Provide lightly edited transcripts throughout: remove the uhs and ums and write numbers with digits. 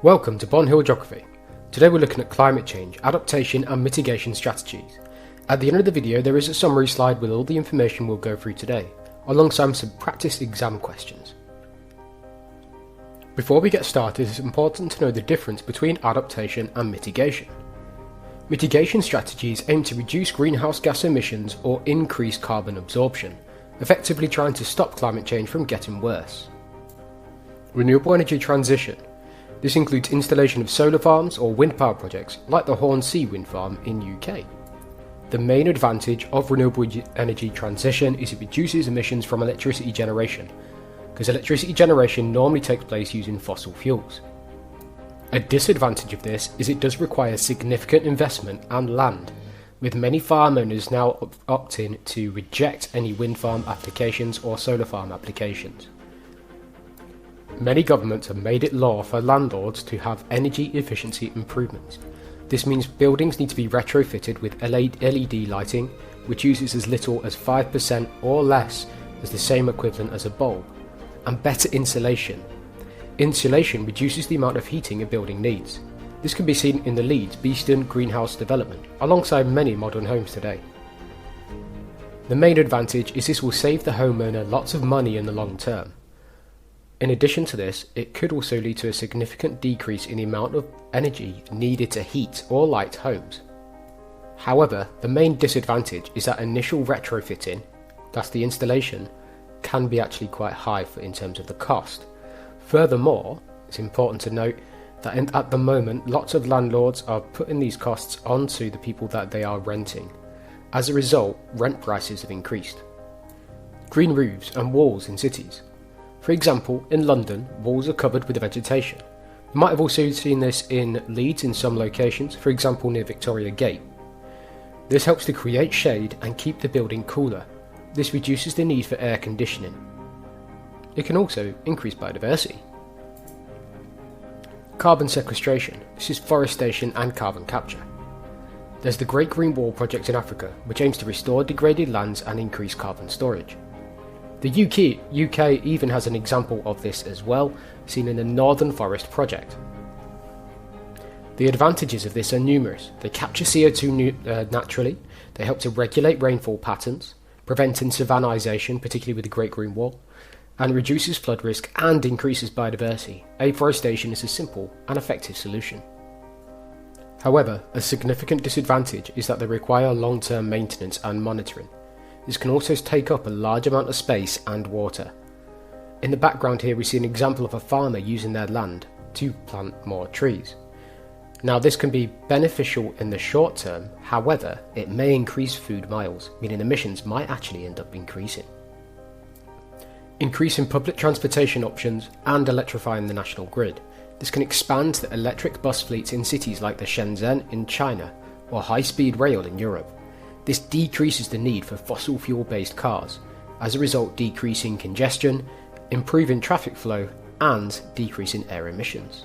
Welcome to Bond Hill Geography. Today we're looking at climate change, adaptation and mitigation strategies. At the end of the video there is a summary slide with all the information we'll go through today, alongside some practice exam questions. Before we get started, it's important to know the difference between adaptation and mitigation. Mitigation strategies aim to reduce greenhouse gas emissions or increase carbon absorption, effectively trying to stop climate change from getting worse. Renewable energy transition. This includes installation of solar farms or wind power projects like the Hornsea wind farm in UK. The main advantage of renewable energy transition is it reduces emissions from electricity generation, because electricity generation normally takes place using fossil fuels. A disadvantage of this is it does require significant investment and land, with many farm owners now opting to reject any wind farm applications or solar farm applications. Many governments have made it law for landlords to have energy efficiency improvements. This means buildings need to be retrofitted with LED lighting, which uses as little as 5% or less as the same equivalent as a bulb, and better insulation. Insulation reduces the amount of heating a building needs. This can be seen in the Leeds Beeston greenhouse development, alongside many modern homes today. The main advantage is this will save the homeowner lots of money in the long term. In addition to this, it could also lead to a significant decrease in the amount of energy needed to heat or light homes. However, the main disadvantage is that initial retrofitting, that's the installation, can be actually quite high in terms of the cost. Furthermore, it's important to note that at the moment, lots of landlords are putting these costs onto the people that they are renting. As a result, rent prices have increased. Green roofs and walls in cities. For example, in London, walls are covered with vegetation. You might have also seen this in Leeds in some locations, for example near Victoria Gate. This helps to create shade and keep the building cooler. This reduces the need for air conditioning. It can also increase biodiversity. Carbon sequestration. This is forestation and carbon capture. There's the Great Green Wall project in Africa, which aims to restore degraded lands and increase carbon storage. The UK even has an example of this as well, seen in the Northern Forest project. The advantages of this are numerous. They capture CO2 naturally, they help to regulate rainfall patterns, preventing savannisation, particularly with the Great Green Wall, and reduces flood risk and increases biodiversity. Afforestation is a simple and effective solution. However, a significant disadvantage is that they require long-term maintenance and monitoring. This can also take up a large amount of space and water. In the background here we see an example of a farmer using their land to plant more trees. Now this can be beneficial in the short term, however it may increase food miles, meaning emissions might actually end up increasing. Increasing public transportation options and electrifying the national grid. This can expand the electric bus fleets in cities like the Shenzhen in China or high-speed rail in Europe. This decreases the need for fossil fuel-based cars, as a result decreasing congestion, improving traffic flow, and decreasing air emissions.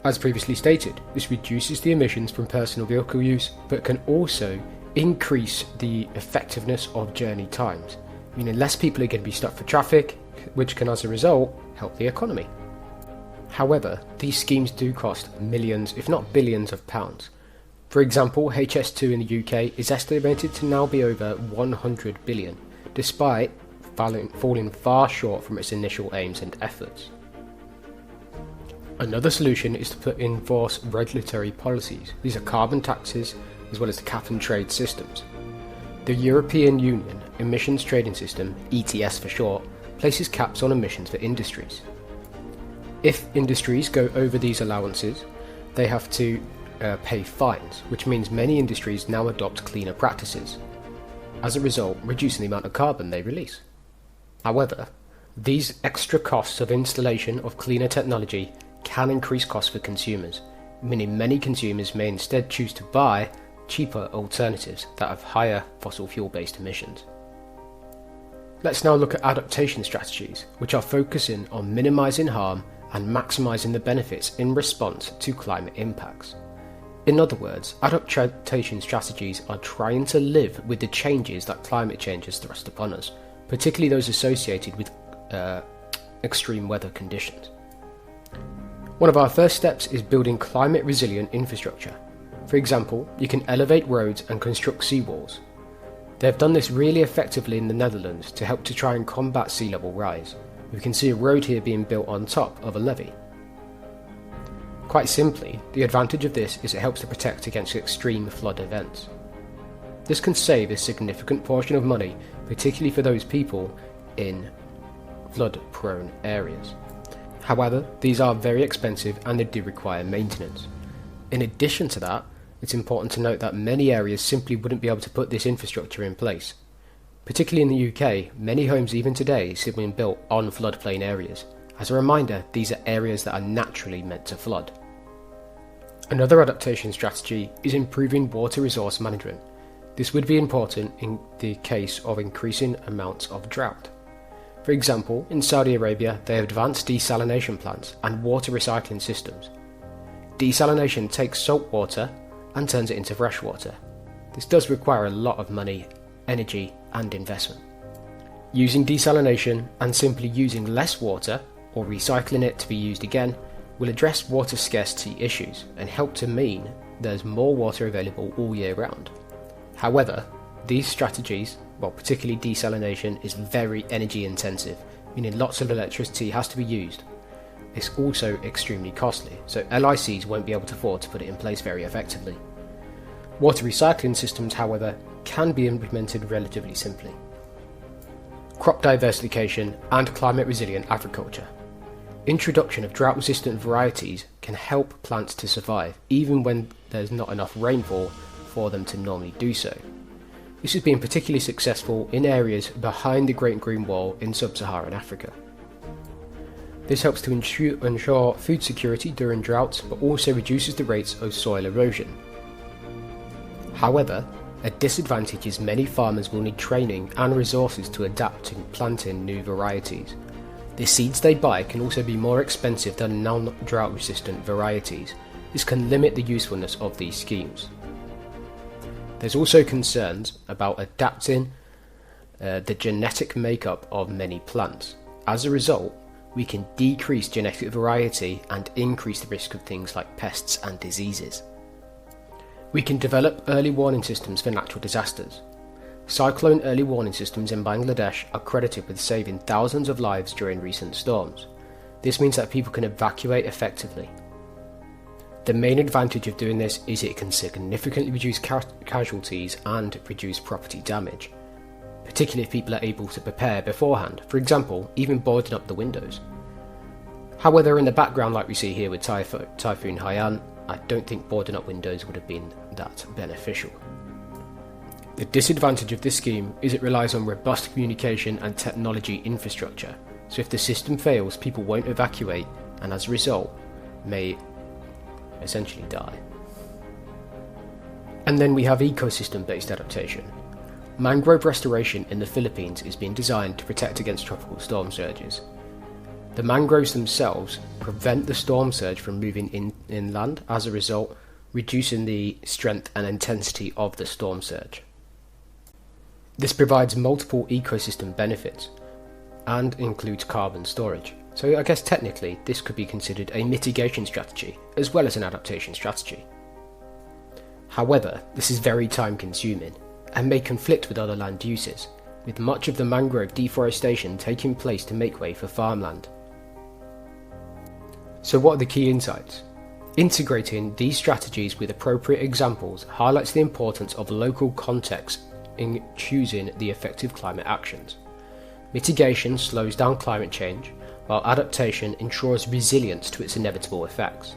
As previously stated, this reduces the emissions from personal vehicle use, but can also increase the effectiveness of journey times, meaning less people are going to be stuck for traffic, which can as a result help the economy. However, these schemes do cost millions, if not billions of pounds. For example, HS2 in the UK is estimated to now be over 100 billion, despite falling far short from its initial aims and efforts. Another solution is to put in force regulatory policies. These are carbon taxes as well as the cap and trade systems. The European Union Emissions Trading System, ETS for short, places caps on emissions for industries. If industries go over these allowances, they have to pay fines, which means many industries now adopt cleaner practices, as a result reducing the amount of carbon they release. However, these extra costs of installation of cleaner technology can increase costs for consumers, meaning many consumers may instead choose to buy cheaper alternatives that have higher fossil fuel-based emissions. Let's now look at adaptation strategies, which are focusing on minimising harm and maximising the benefits in response to climate impacts. In other words, adaptation strategies are trying to live with the changes that climate change has thrust upon us, particularly those associated with extreme weather conditions. One of our first steps is building climate resilient infrastructure. For example, you can elevate roads and construct seawalls. They have done this really effectively in the Netherlands to help to try and combat sea level rise. We can see a road here being built on top of a levee. Quite simply, the advantage of this is it helps to protect against extreme flood events. This can save a significant portion of money, particularly for those people in flood-prone areas. However, these are very expensive and they do require maintenance. In addition to that, it's important to note that many areas simply wouldn't be able to put this infrastructure in place. Particularly in the UK, many homes even today still being built on floodplain areas. As a reminder, these are areas that are naturally meant to flood. Another adaptation strategy is improving water resource management. This would be important in the case of increasing amounts of drought. For example, in Saudi Arabia, they have advanced desalination plants and water recycling systems. Desalination takes salt water and turns it into fresh water. This does require a lot of money, energy and investment. Using desalination and simply using less water or recycling it to be used again will address water scarcity issues and help to mean there's more water available all year round. However, these strategies, particularly desalination, is very energy intensive, meaning lots of electricity has to be used. It's also extremely costly, so LICs won't be able to afford to put it in place very effectively. Water recycling systems, however, can be implemented relatively simply. Crop diversification and climate resilient agriculture. Introduction of drought resistant varieties can help plants to survive even when there's not enough rainfall for them to normally do so. This has been particularly successful in areas behind the Great Green Wall in sub-Saharan Africa. This helps to ensure food security during droughts, but also reduces the rates of soil erosion. However, a disadvantage is many farmers will need training and resources to adapt to planting new varieties. The seeds they buy can also be more expensive than non-drought resistant varieties. This can limit the usefulness of these schemes. There's also concerns about adapting the genetic makeup of many plants. As a result, we can decrease genetic variety and increase the risk of things like pests and diseases. We can develop early warning systems for natural disasters. Cyclone early warning systems in Bangladesh are credited with saving thousands of lives during recent storms. This means that people can evacuate effectively. The main advantage of doing this is it can significantly reduce casualties and reduce property damage, particularly if people are able to prepare beforehand, for example, even boarding up the windows. However, in the background like we see here with Typhoon Haiyan, I don't think boarding up windows would have been that beneficial. The disadvantage of this scheme is it relies on robust communication and technology infrastructure, so if the system fails, people won't evacuate and as a result may essentially die. And then we have ecosystem-based adaptation. Mangrove restoration in the Philippines is being designed to protect against tropical storm surges. The mangroves themselves prevent the storm surge from moving inland, as a result, reducing the strength and intensity of the storm surge. This provides multiple ecosystem benefits and includes carbon storage. So I guess technically this could be considered a mitigation strategy as well as an adaptation strategy. However, this is very time consuming and may conflict with other land uses, with much of the mangrove deforestation taking place to make way for farmland. So what are the key insights? Integrating these strategies with appropriate examples highlights the importance of local context in choosing the effective climate actions. Mitigation slows down climate change, while adaptation ensures resilience to its inevitable effects.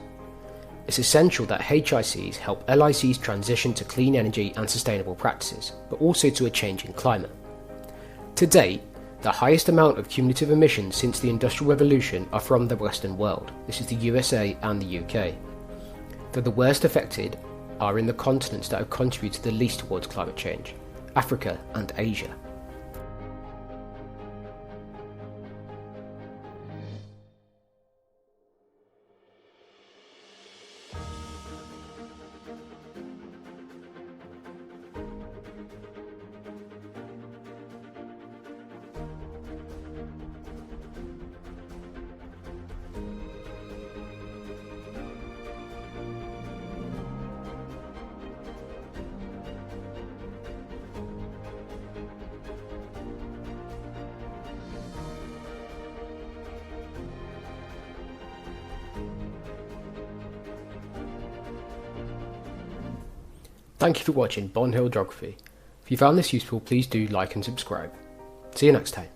It's essential that HICs help LICs transition to clean energy and sustainable practices, but also to a changing climate. To date, the highest amount of cumulative emissions since the Industrial Revolution are from the Western world. This is the USA and the UK. Though the worst affected are in the continents that have contributed the least towards climate change: Africa and Asia. Thank you for watching Bond Hill Geography. If you found this useful, please do like and subscribe. See you next time.